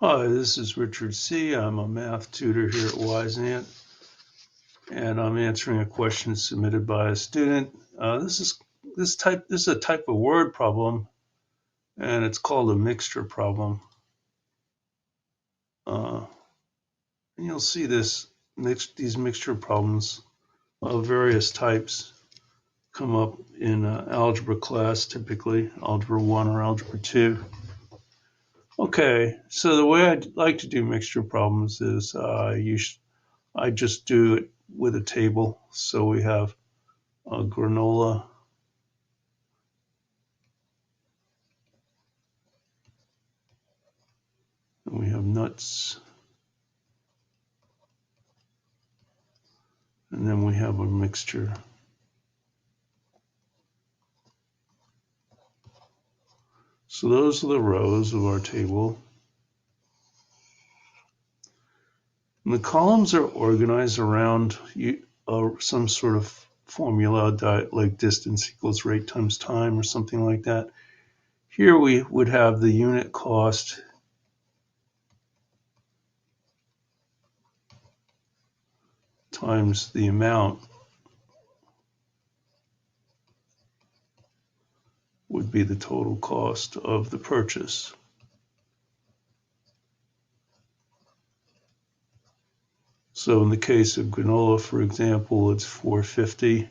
Hi, this is Richard C. I'm a math tutor here at Wyzant, and I'm answering a question submitted by a student. This is a type of word problem, and it's called a mixture problem. And you'll see these mixture problems of various types come up in algebra class, typically Algebra 1 or Algebra 2. Okay, so the way I like to do mixture problems is I just do it with a table. So we have granola, and we have nuts, and then we have a mixture. So those are the rows of our table. And the columns are organized around some sort of formula like distance equals rate times time or something like that. Here we would have the unit cost times the amount would be the total cost of the purchase. So in the case of granola, for example, it's $4.50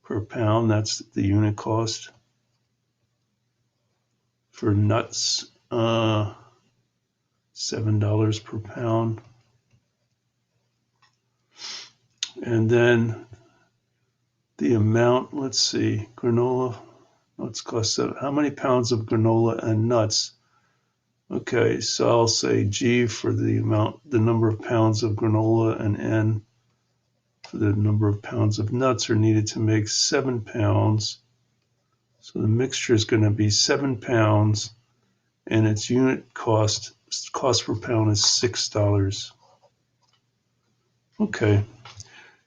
per pound. That's the unit cost. For nuts, $7 per pound. And then the amount, let's see, granola, nuts cost $7. How many pounds of granola and nuts? Okay, so I'll say G for the amount, the number of pounds of granola, and N for the number of pounds of nuts are needed to make 7 pounds. So the mixture is going to be 7 pounds, and its unit cost per pound is $6. Okay,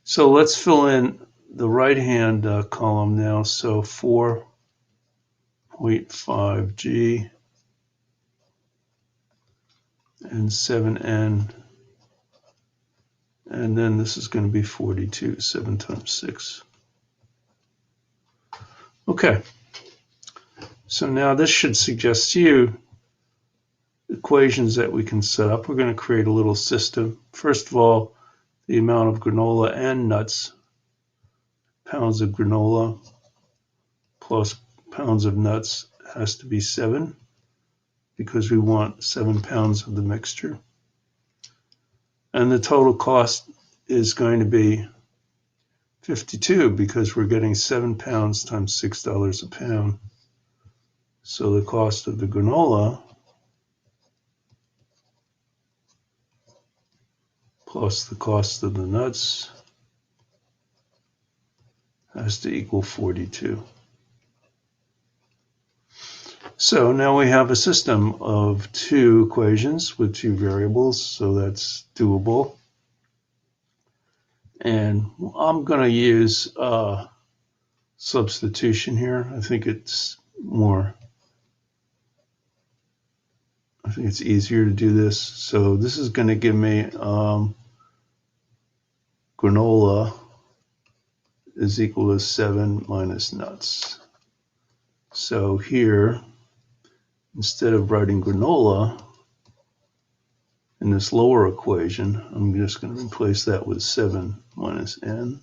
so let's fill in the right-hand column now. So 4.5 G and 7N, and then this is going to be 42, 7 times 6. Okay, so now this should suggest to you equations that we can set up. We're going to create a little system. First of all, the amount of granola and nuts, pounds of granola plus pounds of nuts has to be 7 because we want 7 pounds of the mixture. And the total cost is going to be 52 because we're getting 7 pounds times $6 a pound. So the cost of the granola plus the cost of the nuts has to equal 42. So now we have a system of 2 equations with 2 variables, so that's doable. And I'm going to use substitution here. I think it's easier to do this. So this is going to give me granola is equal to 7 minus nuts. So here, instead of writing granola in this lower equation, I'm just going to replace that with 7 minus n,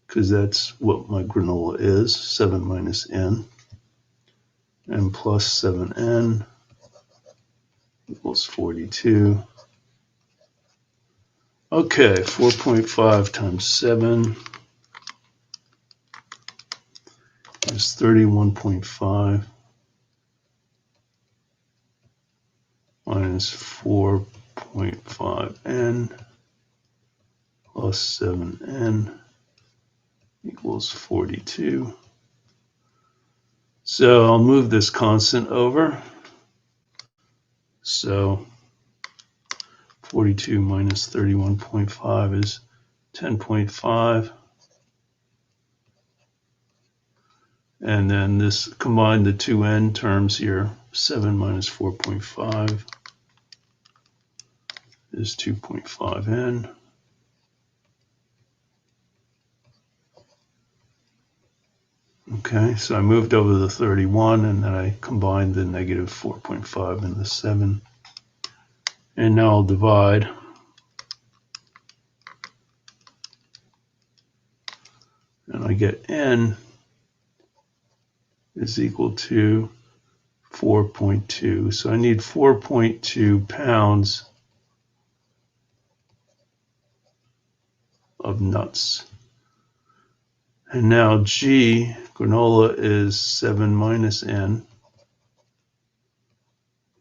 because that's what my granola is, 7 minus n, and plus 7n equals 42. Okay, 4.5 times 7 is 31.5 minus 4.5n plus 7n equals 42. So I'll move this constant over. So 42 minus 31.5 is 10.5. And then this combine the two n terms here. 7 minus 4.5 is 2.5n. Okay, so I moved over the 31 and then I combined the negative 4.5 and the 7. And now I'll divide. And I get n is equal to 4.2. So I need 4.2 pounds of nuts. And now G, granola, is 7 minus n,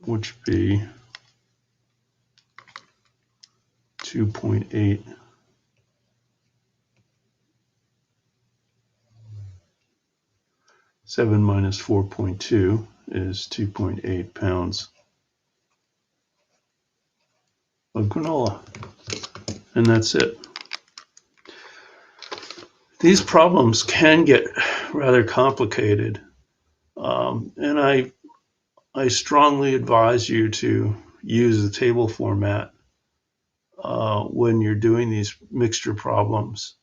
which would be 2.8. Seven minus 4.2 is 2.8 pounds of granola. And that's it. These problems can get rather complicated. And I strongly advise you to use the table format when you're doing these mixture problems.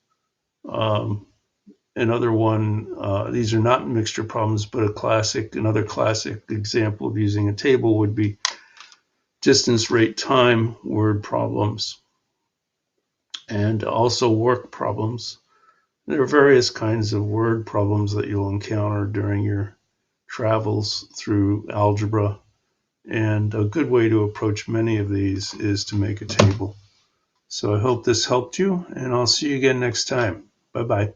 Another one, these are not mixture problems, but another classic example of using a table would be distance, rate, time word problems, and also work problems. There are various kinds of word problems that you'll encounter during your travels through algebra, and a good way to approach many of these is to make a table. So I hope this helped you, and I'll see you again next time. Bye-bye.